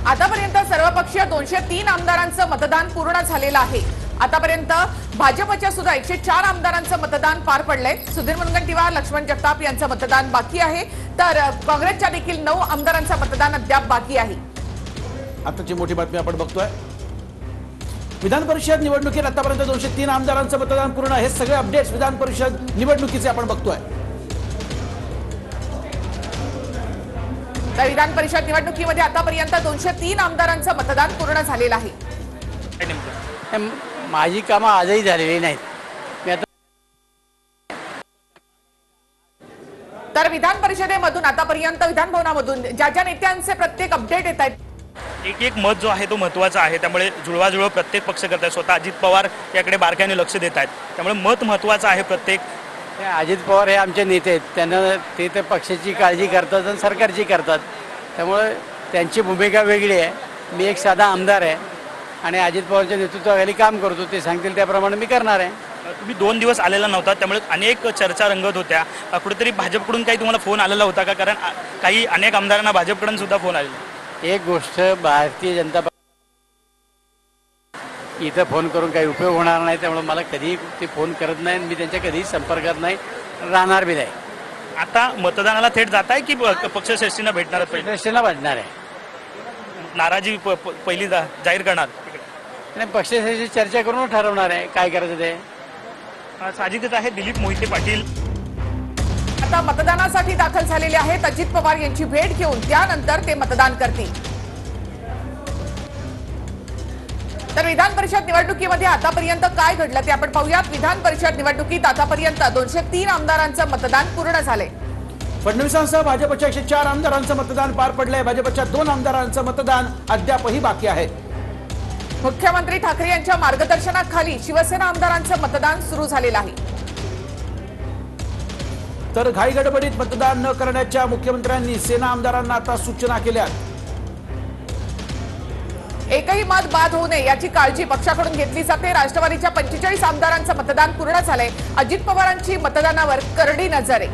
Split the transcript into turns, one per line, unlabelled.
आतापर्यंत सर्वपक्षीय 203 आमदारांचं मतदान पूर्ण झालेलं आहे। आतापर्यंत भाजपच्या सुद्धा 104 आमदारांचं मतदान पार पडलंय। सुधीर मुनगंटीवार, लक्ष्मण जगताप यांचं मतदान बाकी आहे, तर काँग्रेसच्या देखील 9 आमदारांचं मतदान अद्याप बाकी आहे।
आताची मोठी बातमी आपण बघतोय। विधान परिषद निवडणुकीत आतापर्यंत 203 आमदारांचं मतदान पूर्ण। हे सगळे अपडेट्स विधान परिषद निवडणुकीचे आपण बघतोय।
तर विधान परिषद निवडणुकीमध्ये आतापर्यंत 203 आमदारांचं मतदान पूर्ण झालेलं आहे।
माझी कामं आजही झालेली नाहीत।
तर विधान परिषदेमधून आतापर्यंत विधान भवनामधून ज्या ज्या नेत्यांचे प्रत्येक अपडेट येत आहेत,
एक मत जो आहे तो महत्त्वाचा आहे। त्यामुळे जुळवाजुळव प्रत्येक पक्ष करत आहे। स्वतः अजित पवार याकडे बारकाईने लक्ष देत आहेत, त्यामुळे मत महत्त्वाचं आहे प्रत्येक।
अजित पवार हे आमचे नेते आहेत, त्यांना ते तर पक्षाची काळजी करतात आणि सरकारची करतात, त्यामुळे त्यांची भूमिका वेगळी आहे। मी एक साधा आमदार आहे आणि अजित पवारच्या नेतृत्वाखाली काम करतो, ते सांगतील त्याप्रमाणे मी करणार आहे।
तुम्ही 2 दिवस आलेला नव्हता, त्यामुळे अनेक चर्चा रंगत होत्या। कुठेतरी भाजपकडून काही तुम्हाला फोन आलेला होता का? कारण काही अनेक आमदारांना भाजपकडून सुद्धा फोन आलेला।
एक गोष्ट, भारतीय जनता पार्टी इथं फोन करून काही उपयोग होणार नाही, त्यामुळे मला कधीही ते फोन करत नाही, मी त्यांच्या कधीही संपर्कात नाही, राहणार बी नाही।
आता मतदानाला थेट जात आहे की पक्षश्रेष्ठींना भेटणार?
पक्षश्रेष्ठींना भेटणार आहे।
नाराजी पहिली जाहीर करणार?
नाही, पक्षश्रेष्ठी चर्चा करून ठरवणार आहे काय करायचं ते।
साहजिकच आहे। दिलीप मोहिते पाटील
आता मतदानासाठी दाखल झालेले आहेत। अजित पवार यांची भेट घेऊन त्यानंतर ते मतदान करतील। तर विधान परिषद निवडणुकीमध्ये आतापर्यंत काय घडलं ते आपण पाहूयात। विधान परिषद निवडणुकीत आतापर्यंत 203 आमदारांचं मतदान पूर्ण झालंय।
फडणवीसांसह भाजपच्या 104 आमदारांचं मतदान पार पडलंय। भाजपच्या 2 आमदारांचं मतदान अद्यापही बाकी आहे।
मुख्यमंत्री ठाकरे यांच्या मार्गदर्शनाखाली शिवसेना आमदारांचं मतदान सुरू झालेलं आहे।
तर घाईगडबडीत मतदान न करण्याच्या मुख्यमंत्र्यांनी सेना आमदारांना आता सूचना केल्या।
एकही मत बाद होऊ नये याची काळजी पक्षाकडून घेतली जाते। राष्ट्रवादीच्या 45 आमदारांचं मतदान पूर्ण झालंय। अजित पवारांची मतदानावर करडी नजर आहे।